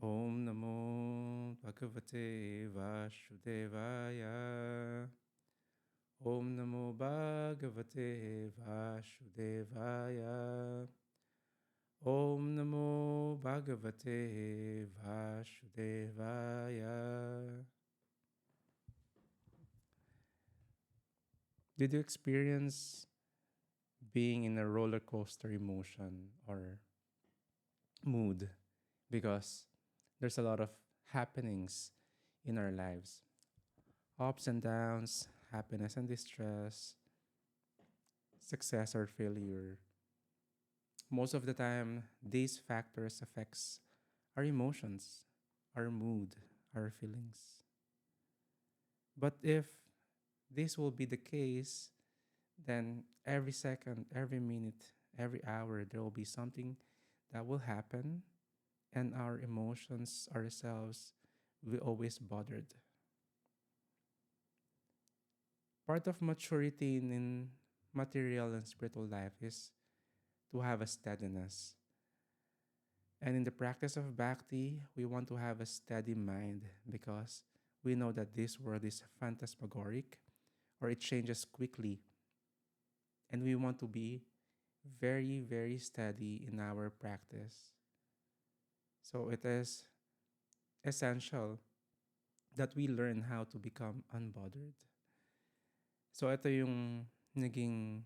Om Namo Bhagavate Vasudevaya. Om Namo Bhagavate Vasudevaya. Om Namo Bhagavate Vasudevaya. Did you experience being in a roller coaster emotion or mood? Because there's a lot of happenings in our lives, ups and downs, happiness and distress, success or failure. Most of the time, these factors affects our emotions, our mood, our feelings. But if this will be the case, then every second, every minute, every hour, there will be something that will happen, and our emotions, ourselves, will always bothered. Part of maturity in material and spiritual life is to have a steadiness. And in the practice of bhakti, we want to have a steady mind because we know that this world is phantasmagoric or it changes quickly. And we want to be very, very steady in our practice. So it is essential that we learn how to become unbothered. So ito yung naging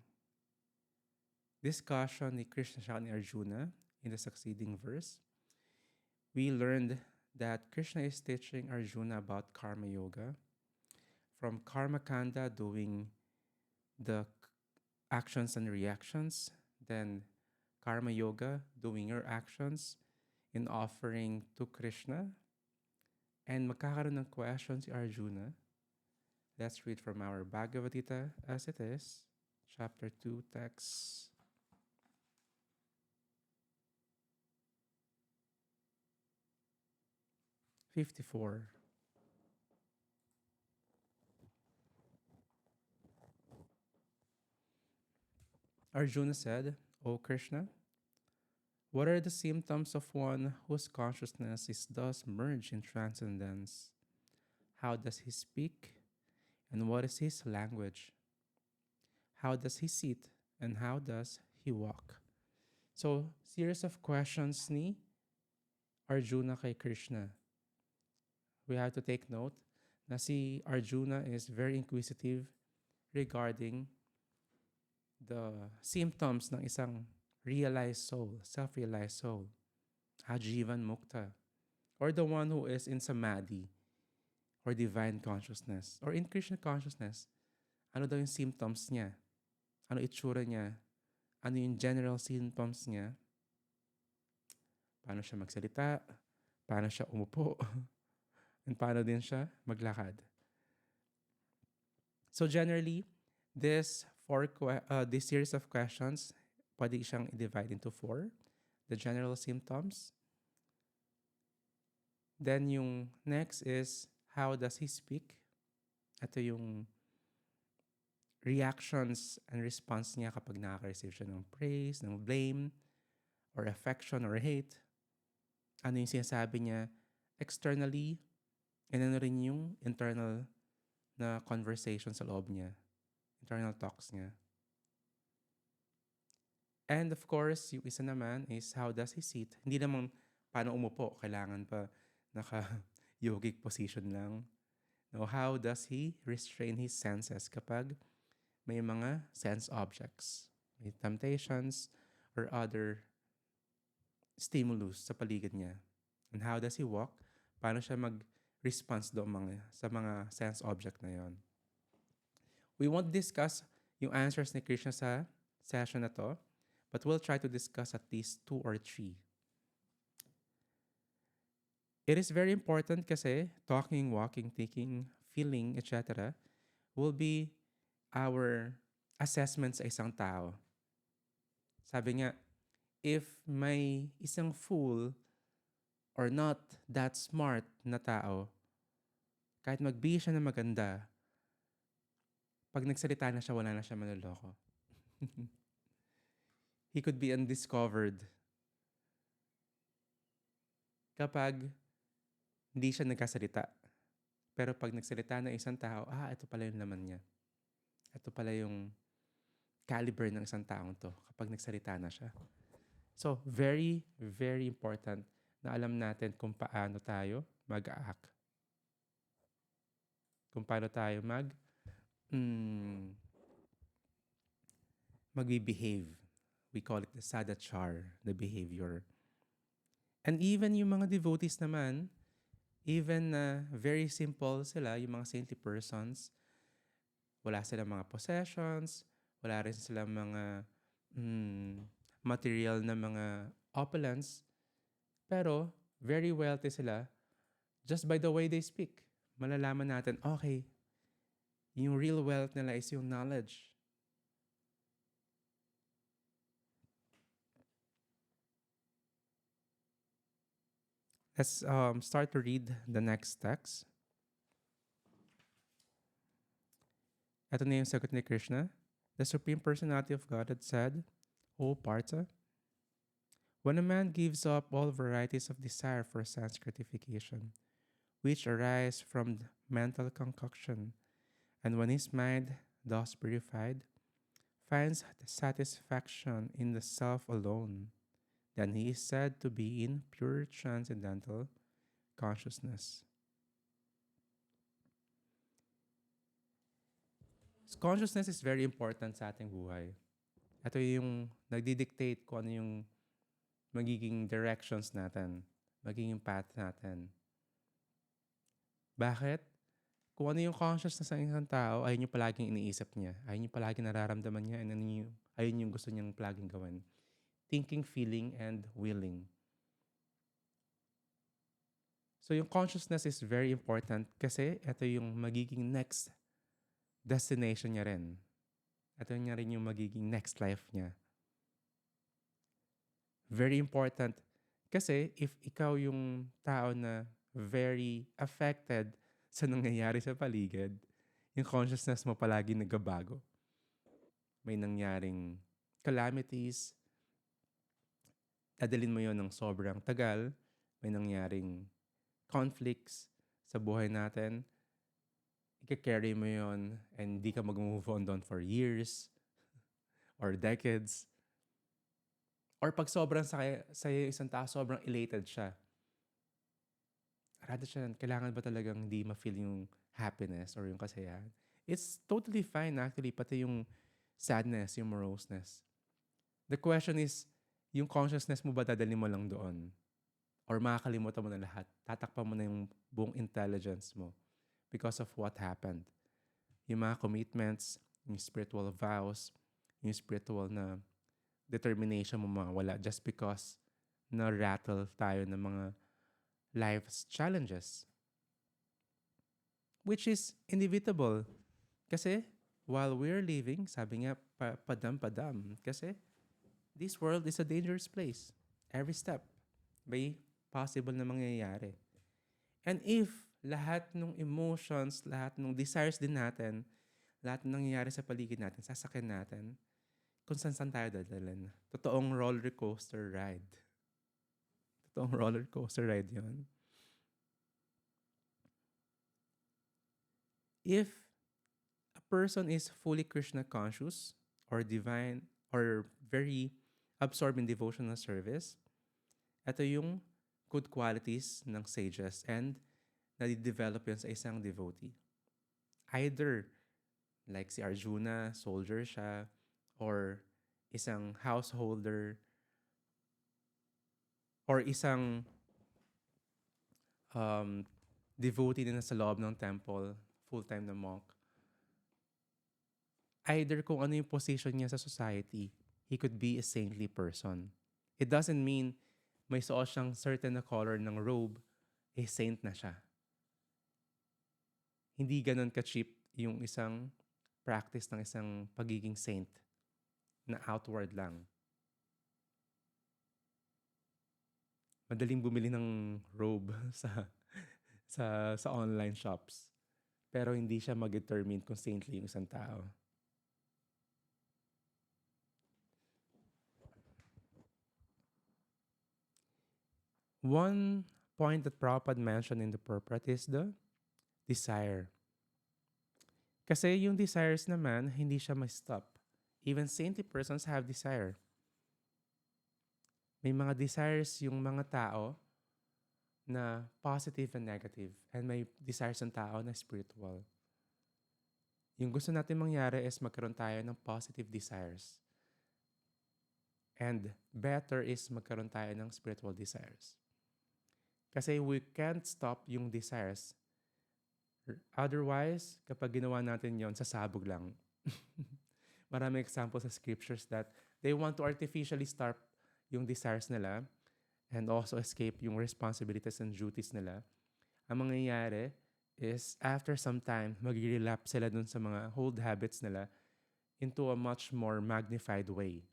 discussion ni Krishna siya ni Arjuna in the succeeding verse. We learned that Krishna is teaching Arjuna about karma yoga. From karma kanda, doing the actions and reactions, then karma yoga, doing your actions in offering to Krishna. And magkakaroon ng question si Arjuna. Let's read from our Bhagavad Gita as it is, chapter 2, text 54. Arjuna said, O Krishna, what are the symptoms of one whose consciousness is thus merged in transcendence? How does he speak? And what is his language? How does he sit? And how does he walk? So, series of questions ni Arjuna kay Krishna. We have to take note na si Arjuna is very inquisitive regarding the symptoms ng isang realized soul, self-realized soul, Ajivan Mukta, or the one who is in Samadhi, or divine consciousness, or in Krishna consciousness. Ano daw yung symptoms niya? Ano itsura niya? Ano yung general symptoms niya? Paano siya magsalita? Paano siya umupo? And paano din siya maglakad? So generally, this series of questions, pwede siyang i-divide into 4. The general symptoms. Then yung next is, how does he speak? Ito yung reactions and response niya kapag nakaka-receive siya ng praise, ng blame, or affection, or hate. Ano yung sinasabi niya externally, and ano rin yung internal na conversation sa loob niya. Internal talks niya. And of course, yung isa naman is how does he sit? Hindi naman paano umupo, kailangan pa naka-yogic position lang. No, how does he restrain his senses kapag may mga sense objects, may temptations or other stimulus sa paligid niya? And how does he walk? Paano siya mag-response sa mga sense object na yon? We won't discuss yung answers ni Krishna sa session na to, but we'll try to discuss at least 2 or 3. It is very important kasi talking, walking, thinking, feeling, etc. will be our assessment sa isang tao. Sabi nga, if may isang fool or not that smart na tao, kahit magbihis siya na maganda, pag nagsalita na siya, wala na siya manloloko. He could be undiscovered. Kapag hindi siya nagkasalita. Pero pag nagsalita ng isang tao, ito pala yung laman niya. Ito pala yung caliber ng isang taong to kapag nagsalita na siya. So, very, very important na alam natin kung paano tayo mag-act. Kung paano tayo magbe-behave. We call it the sadachar, the behavior. And even yung mga devotees naman, even very simple sila, yung mga saintly persons, wala silang mga possessions, wala rin silang mga material na mga opulence, pero very wealthy sila just by the way they speak. Malalaman natin, okay, yung real wealth nila is yung knowledge. Let's start to read the next text. Ito na yung sagot ni Krishna. The Supreme Personality of Godhead said, O Partha, when a man gives up all varieties of desire for sense gratification, which arise from mental concoction, and when his mind, thus purified, finds satisfaction in the self alone, then he is said to be in pure transcendental consciousness. Consciousness is very important sa ating buhay. Ito yung nagdidictate kung ano yung magiging directions natin, magiging path natin. Bakit? Kung ano yung consciousness ng isang tao, ayun yung palaging iniisip niya. Ayun yung palaging nararamdaman niya, and ayun yung gusto niyang palaging gawin. Thinking, feeling, and willing. So yung consciousness is very important kasi ito yung magiging next destination niya rin. Ito niya rin yung magiging next life niya. Very important kasi if ikaw yung tao na very affected sa nangyayari sa paligid, yung consciousness mo palagi nagbabago. May nangyaring calamities, dadalin mo yon ng sobrang tagal, may nangyaring conflicts sa buhay natin, ika-carry mo yon and di ka mag-move on doon for years or decades. Or pag sobrang sa'yo isang tao, sobrang elated siya. Rather siya, kailangan ba talagang hindi ma-feel yung happiness or yung kasayahan? It's totally fine actually, pati yung sadness, yung moroseness. The question is, yung consciousness mo ba dadalhin mo lang doon? Or makakalimutan mo na lahat? Tatakpan mo na yung buong intelligence mo because of what happened. Yung mga commitments, yung spiritual vows, yung spiritual na determination mo mawala just because na-rattle tayo ng mga life's challenges. Which is inevitable. Kasi while we're living, sabi nga, padam-padam. Kasi this world is a dangerous place. Every step may possible na mangyayari. And if lahat ng emotions, lahat ng desires din natin, lahat ng nangyayari sa paligid natin, sasakyan natin, kung saan tayo dadalhin. Totoong roller coaster ride. Totoong roller coaster ride yon. If a person is fully Krishna conscious or divine or very absorbed in devotional service, ito yung good qualities ng sages and nadidevelop yun sa isang devotee. Either like si Arjuna, soldier siya, or isang householder, or isang devotee na nasa loob ng temple, full-time na monk. Either kung ano yung position niya sa society, he could be a saintly person. It doesn't mean may suot siyang certain na color ng robe, saint na siya. Hindi ganun ka-cheap yung isang practice ng isang pagiging saint na outward lang. Madaling bumili ng robe sa online shops. Pero hindi siya mag-determine kung saintly yung isang tao. One point that Prabhupada mentioned in the purport is the desire. Kasi yung desires naman, hindi siya ma-stop. Even saintly persons have desire. May mga desires yung mga tao na positive and negative. And may desires ng tao na spiritual. Yung gusto natin mangyari is magkaroon tayo ng positive desires. And better is magkaroon tayo ng spiritual desires. Kasi we can't stop yung desires. Otherwise, kapag ginawa natin yon, sasabog lang. Maraming examples sa scriptures that they want to artificially stop yung desires nila and also escape yung responsibilities and duties nila. Ang mangyayari is after some time, mag-relapse sila dun sa mga old habits nila into a much more magnified way.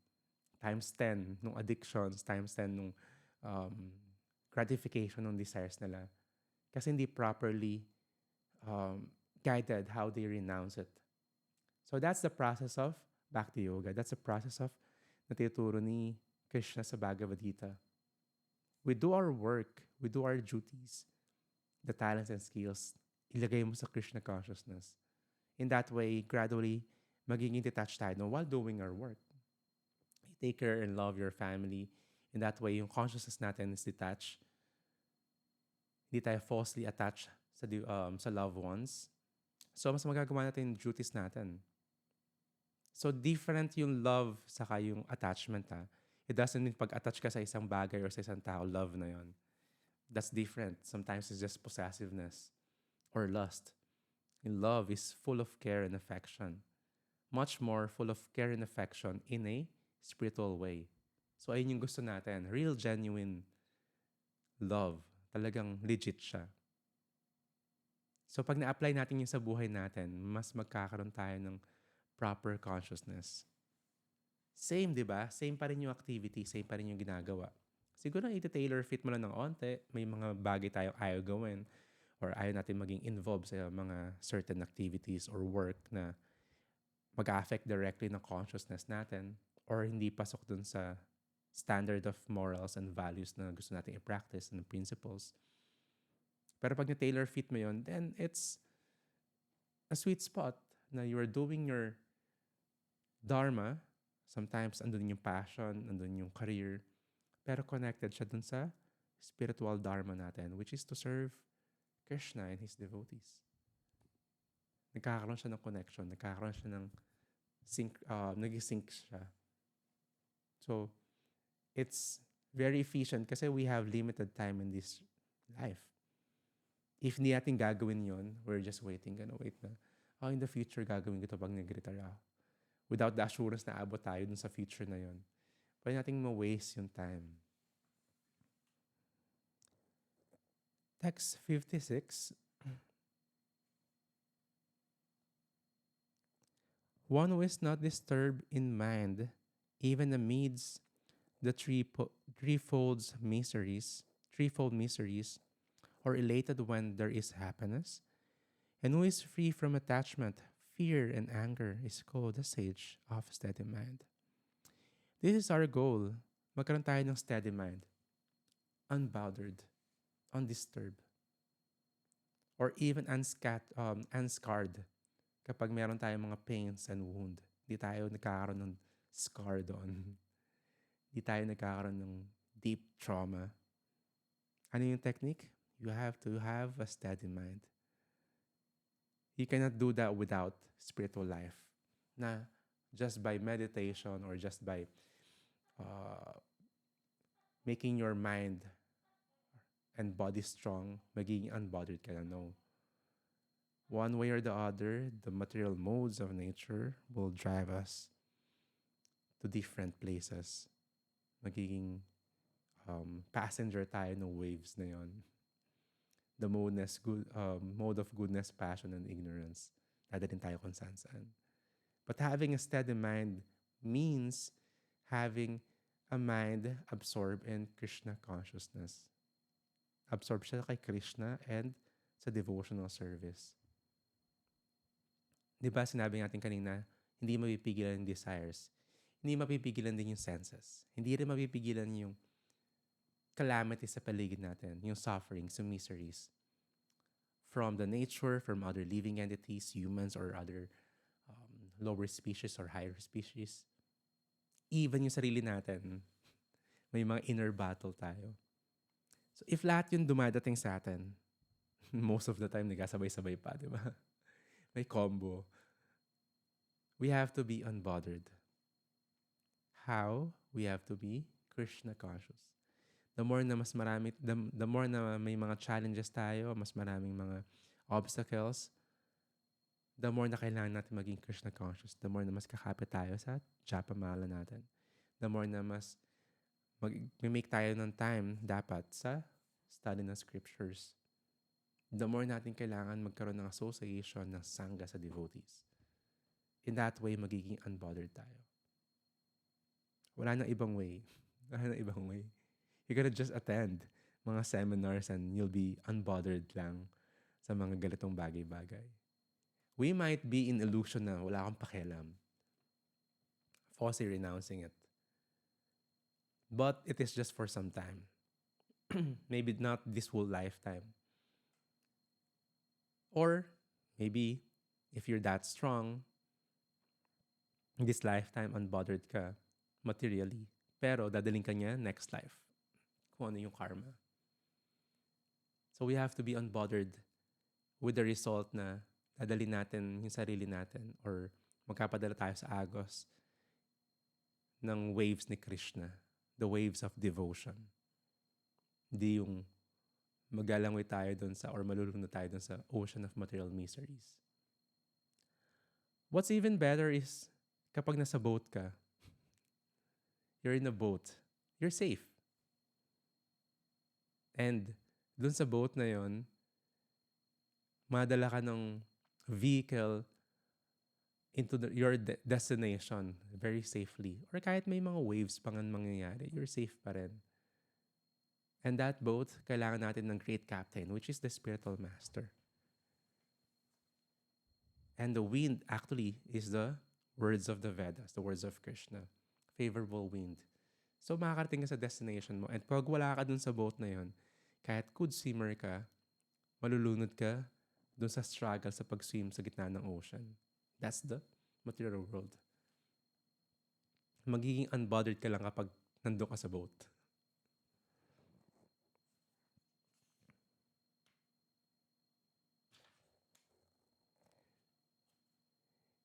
Times 10 nung addictions, times 10 nung gratification ng desires nila. Kasi hindi properly guided how they renounce it. So that's the process of Bhakti Yoga. That's the process of natuturo ni Krishna sa Bhagavad Gita. We do our work, we do our duties, the talents and skills, ilagay mo sa Krishna consciousness. In that way, gradually, magiging detached tayo while doing our work. You take care and love your family. In that way, yung consciousness natin is detached. Hindi tayo falsely attached sa loved ones. So, mas magagawa natin yung duties natin. So, different yung love saka yung attachment. It doesn't mean pag-attach ka sa isang bagay or sa isang tao, love na yon. That's different. Sometimes it's just possessiveness or lust. And love is full of care and affection. Much more full of care and affection in a spiritual way. So, ayun yung gusto natin. Real, genuine love. Talagang legit siya. So, pag na-apply natin yun sa buhay natin, mas magkakaroon tayo ng proper consciousness. Same, di ba? Same pa rin yung activity, same pa rin yung ginagawa. Siguro iti-tailor fit mo lang ng onte, may mga bagay tayo ayaw gawin or ayaw natin maging involved sa mga certain activities or work na mag-affect directly ng consciousness natin or hindi pasok dun sa standard of morals and values na gusto natin i-practice and principles. Pero pag na-tailor fit mo yun, then it's a sweet spot na you are doing your dharma. Sometimes andun yung passion, andun yung career, pero connected siya dun sa spiritual dharma natin, which is to serve Krishna and His devotees. Nagkakaroon siya ng connection, nagkakaroon siya ng nag-sync siya. So, it's very efficient kasi we have limited time in this life. If hindi natin gagawin yon, we're just waiting na. In the future, gagawin ko ito pag nag-retire ako. Without the assurance na abot tayo dun sa future na yon. Pwede nating ma-waste yung time. Text 56. One who is not disturbed in mind, even amidst the threefold miseries, or elated when there is happiness, and who is free from attachment, fear, and anger is called a sage of steady mind. This is our goal. Magkaroon tayo ng steady mind. Unbothered. Undisturbed. Or even unscarred. Kapag meron tayong mga pains and wound, di tayo nagkakaroon ng scar doon. Di tayo nagkakaroon ng deep trauma. Ano yung technique? You have to have a steady mind. You cannot do that without spiritual life. Na just by meditation or just by making your mind and body strong, magiging unbothered ka na. No. One way or the other, the material modes of nature will drive us to different places. Magiging passenger tayo ng waves na yon. The mode of goodness, passion, and ignorance. Dadalhin tayo kung saan. But having a steady mind means having a mind absorbed in Krishna consciousness. Absorb siya kay Krishna and sa devotional service. Di ba sinabi natin kanina, hindi mapipigilan yung desires. Hindi mapipigilan din yung senses. Hindi rin mapipigilan yung calamities sa paligid natin, yung sufferings, yung miseries. From the nature, from other living entities, humans or other lower species or higher species. Even yung sarili natin, may mga inner battle tayo. So if lahat yun dumadating sa atin, most of the time nagkasabay-sabay pa, di ba? May combo. We have to be unbothered. How? We have to be Krishna conscious. The more na mas marami, the more na may mga challenges tayo, mas maraming mga obstacles, the more na kailangan natin maging Krishna conscious, the more na mas kakapit tayo sa Japamala natin. The more na mas mag-make tayo ng time dapat sa study ng scriptures. The more natin kailangan magkaroon ng association ng sangha sa devotees. In that way, magiging unbothered tayo. Wala nang ibang way. Wala nang ibang way. You gotta just attend mga seminars and you'll be unbothered lang sa mga ganitong bagay-bagay. We might be in illusion na wala akong pakialam. Falsely renouncing it. But it is just for some time. Maybe not this whole lifetime. Or maybe if you're that strong, in this lifetime unbothered ka materially. Pero dadaling ka niya next life. Kung ano yung karma. So we have to be unbothered with the result na dadalhin natin yung sarili natin or magkapadala tayo sa agos ng waves ni Krishna. The waves of devotion. Hindi yung magalangoy tayo dun sa or malulunod tayo dun sa ocean of material miseries. What's even better is kapag nasa boat ka, you're in a boat, you're safe. And dun sa boat na yon, madala ka ng vehicle into your destination very safely. Or kahit may mga waves pang mangyayari, you're safe pa rin. And that boat, kailangan natin ng great captain, which is the spiritual master. And the wind actually is the words of the Vedas, the words of Krishna. Favorable wind. So makakarating ka sa destination mo. And pag wala ka dun sa boat na yon, kahit good swimmer ka, malulunod ka dun sa struggle sa pag-swim sa gitna ng ocean. That's the material world. Magiging unbothered ka lang kapag nandun ka sa boat.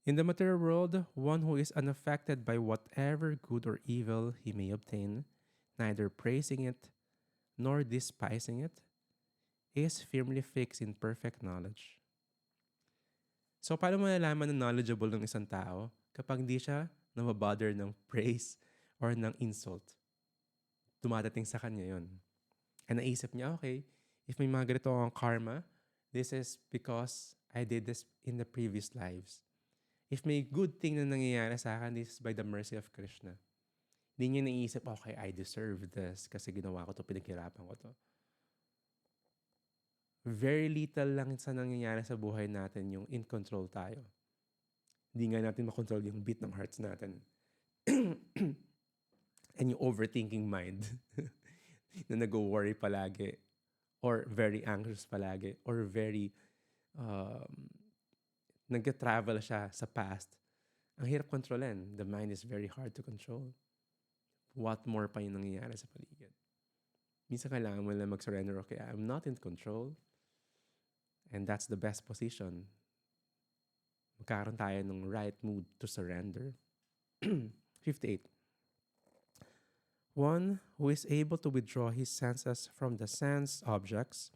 In the material world, one who is unaffected by whatever good or evil he may obtain, neither praising it nor despising it, is firmly fixed in perfect knowledge. So, paano mo nalaman na knowledgeable ng isang tao kapag hindi siya nababother ng praise or ng insult? Dumadating sa kanya yun. And naisip niya, okay, if may mga ganito akong karma, this is because I did this in the previous lives. If may good thing na nangyayari sa akin, this is by the mercy of Krishna. Hindi niya naisip, okay, I deserve this kasi ginawa ko to, pinaghirapan ko to. Very little lang sa nangyayari sa buhay natin yung in control tayo. Hindi nga natin makontrol yung beat ng hearts natin. And yung overthinking mind na nag-worry palagi or very anxious palagi or very nag-travel siya sa past. Ang hirap kontrolin. The mind is very hard to control. What more pa yung nangyayari sa paligid? Minsan kailangan mo lang mag-surrender, okay, I'm not in control. And that's the best position. Magkakaroon tayo ng right mood to surrender. 58. One who is able to withdraw his senses from the sense objects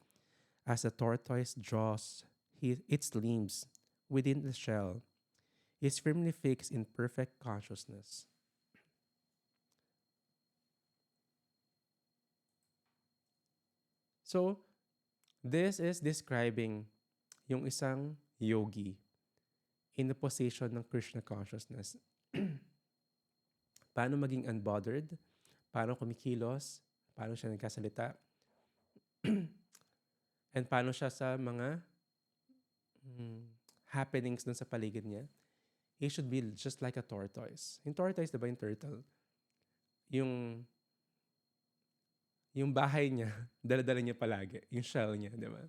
as a tortoise draws its limbs within the shell is firmly fixed in perfect consciousness. So, this is describing yung isang yogi in the position ng Krishna consciousness. Paano maging unbothered? Paano kumikilos? Paano siya nagkasalita? And paano siya sa mga happenings dun sa paligid niya? He should be just like a tortoise. Yung tortoise, diba yung turtle? Yung Yung bahay niya, dala-dala niya palagi. Yung shell niya, di ba?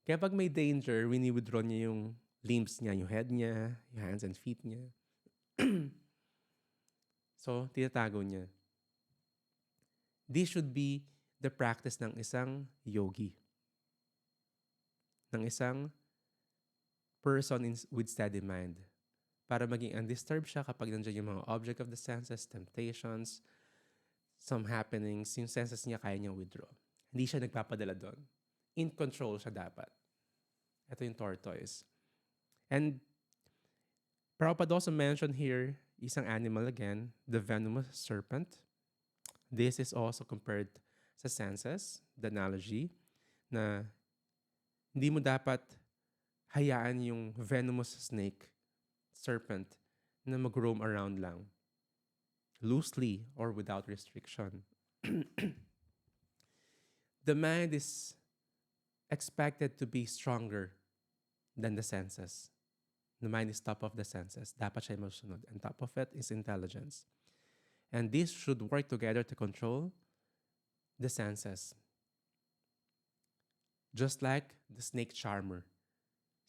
Kaya pag may danger, wini-withdraw niya yung limbs niya, yung head niya, yung hands and feet niya. So, tinatago niya. This should be the practice ng isang yogi. Ng isang person with steady mind. Para maging undisturbed siya kapag nandiyan yung mga object of the senses, temptations, some happenings, yung senses niya kaya niyang withdraw. Hindi siya nagpapadala doon. In control siya dapat. Ito yung tortoise. And Prabhupada also mentioned here isang animal again, the venomous serpent. This is also compared sa senses, the analogy, na hindi mo dapat hayaan yung venomous snake, serpent, na mag-roam around lang. Loosely or without restriction. The mind is expected to be stronger than the senses. The mind is top of the senses. Dapat siya masunod. And top of it is intelligence. And these should work together to control the senses. Just like the snake charmer.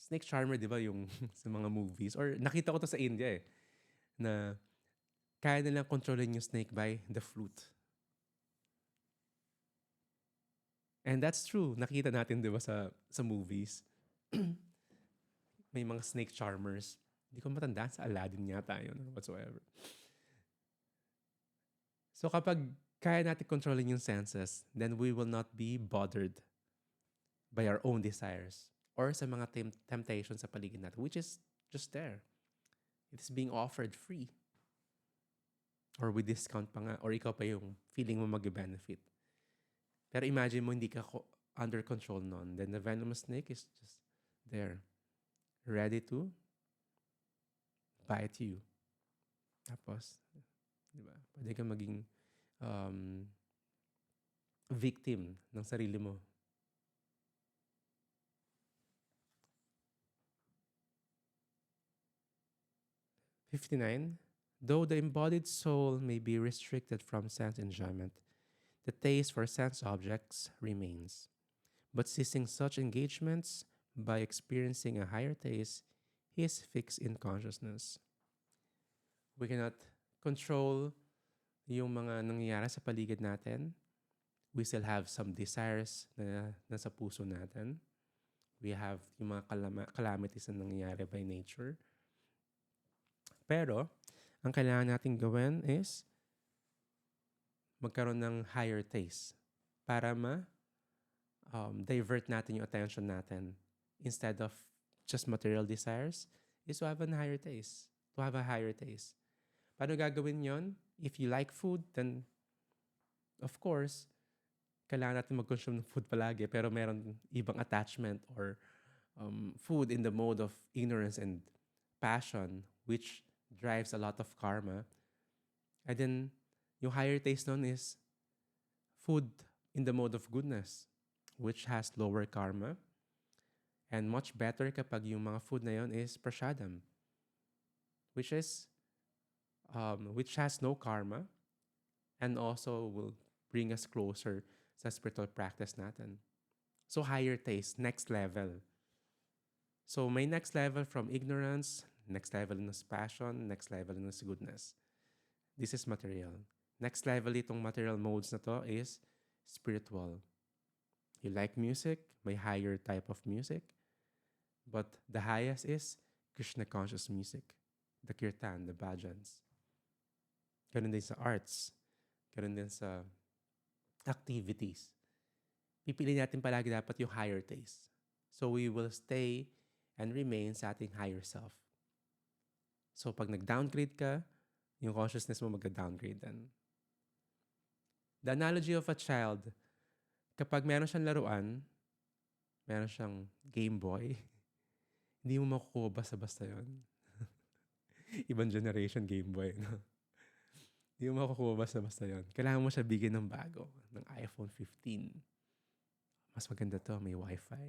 Snake charmer, di ba, yung sa mga movies? Or nakita ko to sa India na kaya nilang kontrolin yung snake by the flute. And that's true. Nakita natin, di ba, sa movies. May mga snake charmers. Hindi ko matandaan, sa Aladdin yata yun or whatsoever. So kapag kaya natin controlling yung senses, then we will not be bothered by our own desires or sa mga temptations sa paligid natin, which is just there. It is being offered free. Or with discount pa nga, or ikaw pa yung feeling mo mag-benefit. Pero imagine mo hindi ka under control nun, then the venomous snake is just there, ready to bite you. Tapos, di ba? Pwede kang maging victim ng sarili mo. '59. Though the embodied soul may be restricted from sense enjoyment, the taste for sense objects remains. But ceasing such engagements by experiencing a higher taste, he is fixed in consciousness. We cannot control yung mga nangyayari sa paligid natin. We still have some desires na nasa puso natin. We have yung mga calamities na nangyayari by nature. Pero, ang kailangan natin gawin is magkaroon ng higher taste para divert natin yung attention natin instead of just material desires is to have a higher taste. To have a higher taste. Paano gagawin yon? If you like food, then of course, kailangan natin mag-consume ng food palagi pero meron ibang attachment or food in the mode of ignorance and passion which drives a lot of karma. And then, yung higher taste nun is food in the mode of goodness, which has lower karma. And much better kapag yung mga food na yun is prasadam, which has no karma and also will bring us closer sa spiritual practice natin. So higher taste, next level. So may next level from ignorance, next level is passion, next level is goodness. This is material. Next level itong material modes na to is spiritual. You like music, may higher type of music. But the highest is Krishna conscious music. The kirtan, the bhajans. Ganun din sa arts. Ganun din sa activities. Pipili natin palagi dapat yung higher taste. So we will stay and remain sa ating higher self. So pag nag-downgrade ka, yung consciousness mo mag-downgrade din. The analogy of a child, kapag meron siyang laruan, meron siyang Game Boy, hindi mo makukuha basta-basta yun. Ibang generation Game Boy, no? Hindi mo makukuha basta-basta yun. Kailangan mo siya bigyan ng bago, ng iPhone 15. Mas maganda to, may Wi-Fi.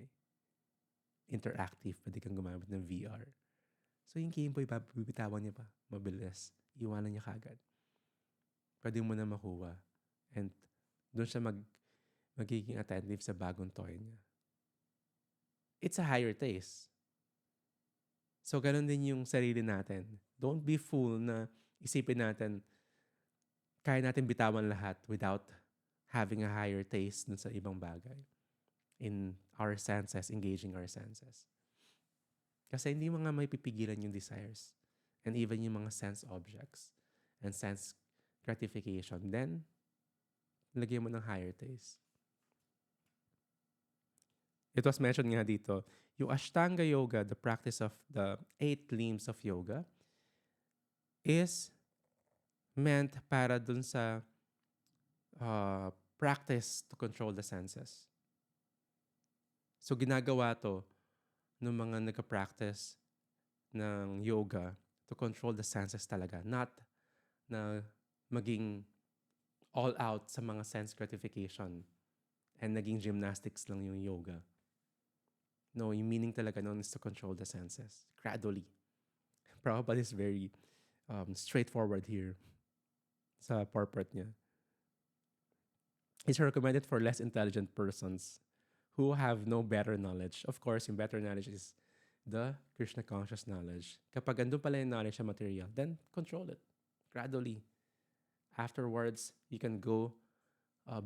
Interactive, pwede kang gumamit ng VR. So yung Game Boy, bibitawan niya pa, mabilis. Iwanan niya kagad. Pwede mo na makuha. And doon siya magiging attentive sa bagong toy niya. It's a higher taste. So, ganun din yung sarili natin. Don't be fool na isipin natin, kaya natin bitawan lahat without having a higher taste dun sa ibang bagay. In our senses, engaging our senses. Kasi hindi mo nga may pipigilan yung desires. And even yung mga sense objects and sense gratification. Then, lagyan mo ng higher taste. It was mentioned nga dito, yung Ashtanga Yoga, the practice of the 8 limbs of yoga, is meant para dun sa practice to control the senses. So ginagawa to ng mga nagka-practice ng yoga to control the senses talaga. Not na maging all out sa mga sense gratification and naging gymnastics lang yung yoga. No, yung meaning talaga nun is to control the senses gradually. Prabhupada is very straightforward here sa purport niya. It's recommended for less intelligent persons who have no better knowledge. Of course, yung better knowledge is the Krishna conscious knowledge. Kapag andun pala yung knowledge sa material, then control it gradually. Afterwards, you can go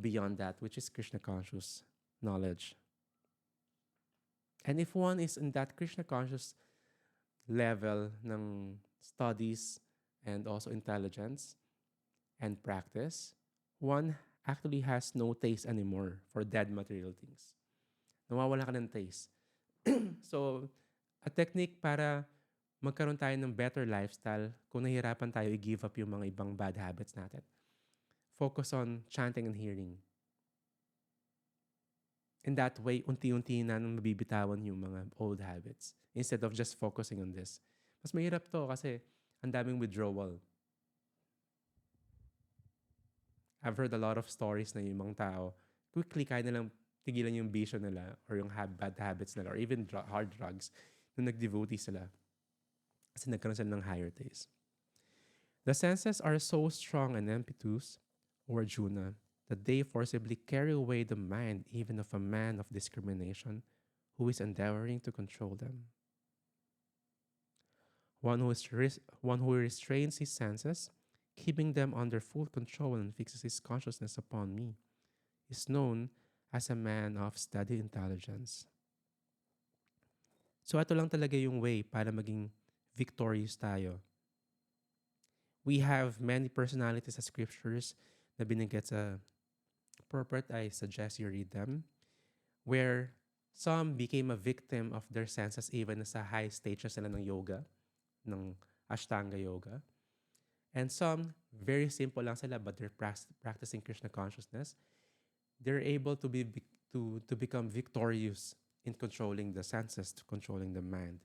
beyond that, which is Krishna conscious knowledge. And if one is in that Krishna conscious level ng studies and also intelligence and practice, one actually has no taste anymore for dead material things. Nawawala ka ng taste. So, a technique para magkaroon tayo ng better lifestyle kung nahihirapan tayo i-give up yung mga ibang bad habits natin. Focus on chanting and hearing. In that way, unti-unti na nang mabibitawan yung mga old habits instead of just focusing on this. Mas mahirap to kasi ang daming withdrawal. I've heard a lot of stories na yung mga tao, quickly kaya nilang tigilan yung bisyo nila or yung bad habits nila or even hard drugs nung nag-devotee sila. Kasi nagkaroon sila ng higher taste. The senses are so strong and impetuous, O Arjuna, that they forcibly carry away the mind even of a man of discrimination who is endeavoring to control them. One who restrains his senses, keeping them under full control and fixes his consciousness upon me, is known as a man of steady intelligence. So ito lang talaga yung way para maging victorious tayo. We have many personalities sa scriptures na binigay sa purport. I suggest you read them. Where some became a victim of their senses even sa high stages sila ng yoga, ng Ashtanga Yoga. And some, very simple lang sila but they're practicing Krishna consciousness. They're able to become victorious in controlling the senses, to controlling the mind,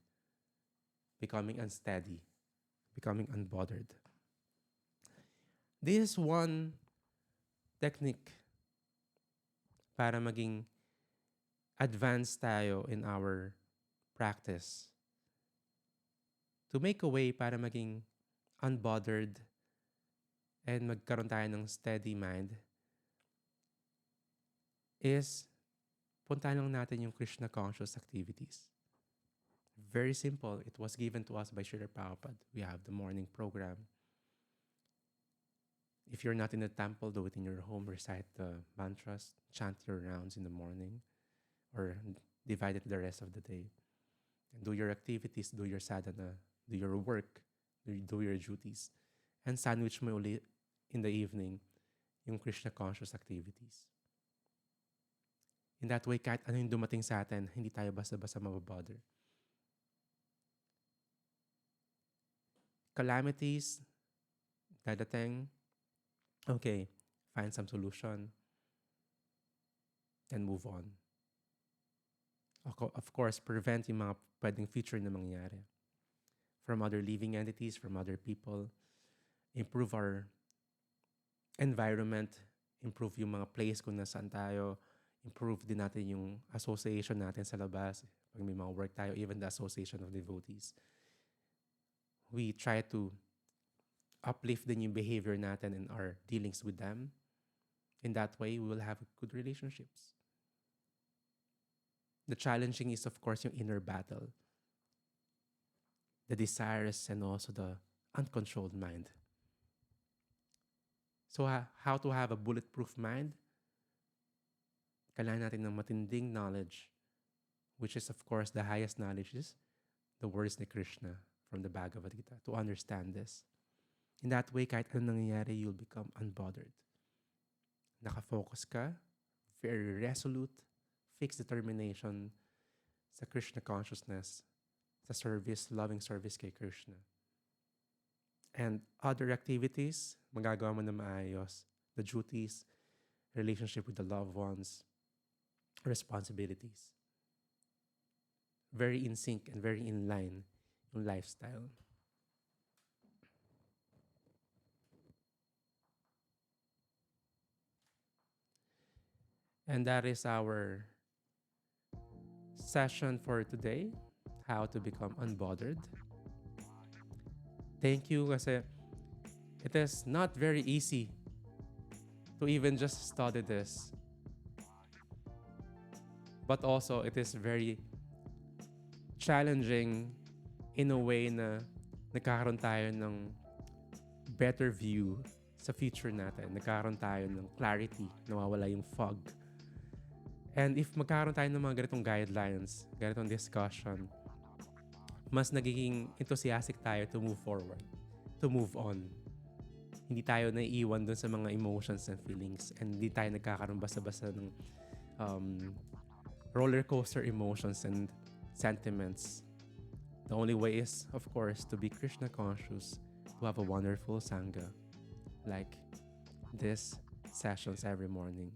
becoming unsteady, becoming unbothered. This is one technique para maging advanced tayo in our practice. To make a way para maging unbothered and magkaroon tayo ng steady mind is puntahan lang natin yung Krishna conscious activities. Very simple. It was given to us by Srila Prabhupada. We have the morning program. If you're not in the temple, do it in your home. Recite the mantras, chant your rounds in the morning, or divide it the rest of the day. And do your activities, do your sadhana, do your work, do your duties. And sandwich mo uli in the evening yung Krishna conscious activities. In that way, kahit ano yung dumating sa atin, hindi tayo basta-basta mababother. Calamities, dadating, okay, find some solution and move on. Of course, prevent yung mga pwedeng future na mangyari from other living entities, from other people. Improve our environment, improve yung mga place kung nasaan tayo, improve din natin yung association natin sa labas. Pag may mga work tayo, even the association of devotees. We try to uplift din yung behavior natin in our dealings with them. In that way, we will have good relationships. The challenging is, of course, yung inner battle, the desires, and also the uncontrolled mind. So, how to have a bulletproof mind? Kailangan natin ng matinding knowledge, which is, of course, the highest knowledge is the words ni Krishna from the Bhagavad Gita, to understand this. In that way, kahit anong nangyayari, you'll become unbothered. Nakafocus ka, very resolute, fixed determination sa Krishna consciousness, sa service, loving service kay Krishna. And other activities, magagawa mo na maayos. The duties, relationship with the loved ones, responsibilities. Very in sync and very in line yung lifestyle. And that is our session for today, how to become unbothered. Thank you kasi it is not very easy to even just study this. But also, it is very challenging in a way na nagkakaroon tayo ng better view sa future natin. Nagkakaroon tayo ng clarity, nawawala yung fog. And if magkakaroon tayo ng mga ganitong guidelines, ganitong discussion, mas nagiging enthusiastic tayo to move forward, to move on. Hindi tayo naiiwan dun sa mga emotions and feelings, and hindi tayo nagkakaroon basta-basta ng roller coaster emotions and sentiments. The only way is, of course, to be Krishna conscious, to have a wonderful Sangha, like these sessions every morning.